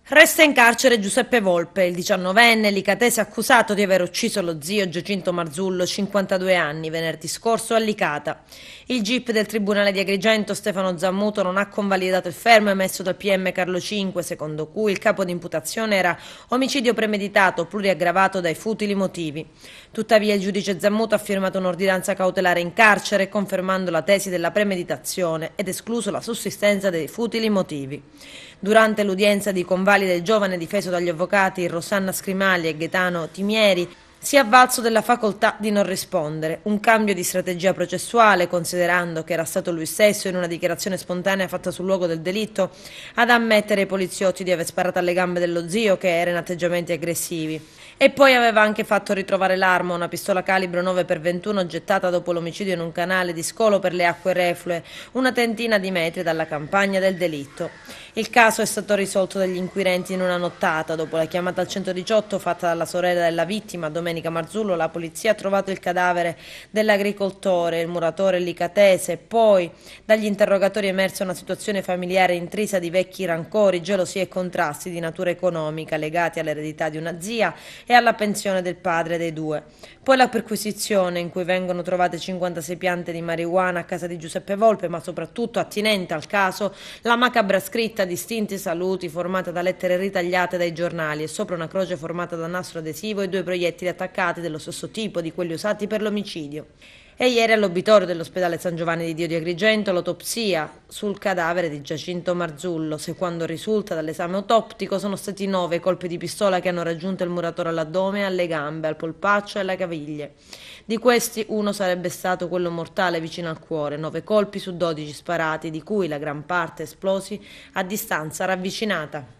Resta in carcere Giuseppe Volpe, il 19enne licatese accusato di aver ucciso lo zio Giacinto Marzullo, 52 anni, venerdì scorso a Licata. Il GIP del Tribunale di Agrigento, Stefano Zammuto, non ha convalidato il fermo emesso dal PM Carlo V, secondo cui il capo di imputazione era omicidio premeditato pluriaggravato dai futili motivi. Tuttavia il giudice Zammuto ha firmato un'ordinanza cautelare in carcere, confermando la tesi della premeditazione ed escluso la sussistenza dei futili motivi. Durante l'udienza di convalida il giovane difeso dagli avvocati Rosanna Scrimali e Gaetano Timieri si è avvalso della facoltà di non rispondere, un cambio di strategia processuale, considerando che era stato lui stesso, in una dichiarazione spontanea fatta sul luogo del delitto, ad ammettere ai poliziotti di aver sparato alle gambe dello zio, che era in atteggiamenti aggressivi. E poi aveva anche fatto ritrovare l'arma, una pistola calibro 9x21 gettata dopo l'omicidio in un canale di scolo per le acque reflue, una trentina di metri dalla campagna del delitto. Il caso è stato risolto dagli inquirenti in una nottata. Dopo la chiamata al 118 fatta dalla sorella della vittima, Domenica Marzullo, la polizia ha trovato il cadavere dell'agricoltore, il muratore licatese. Poi, dagli interrogatori è emersa una situazione familiare intrisa di vecchi rancori, gelosie e contrasti di natura economica legati all'eredità di una zia e alla pensione del padre dei due. Poi la perquisizione, in cui vengono trovate 56 piante di marijuana a casa di Giuseppe Volpe, ma soprattutto attinente al caso, la macabra scritta distinti saluti formata da lettere ritagliate dai giornali e sopra una croce formata da nastro adesivo e due proiettili attaccati dello stesso tipo di quelli usati per l'omicidio. E ieri all'obitorio dell'ospedale San Giovanni di Dio di Agrigento l'autopsia sul cadavere di Giacinto Marzullo. Secondo risulta dall'esame autoptico sono stati 9 colpi di pistola che hanno raggiunto il muratore all'addome, alle gambe, al polpaccio e alle caviglie. Di questi uno sarebbe stato quello mortale vicino al cuore, 9 colpi su 12 sparati, di cui la gran parte esplosi a distanza ravvicinata.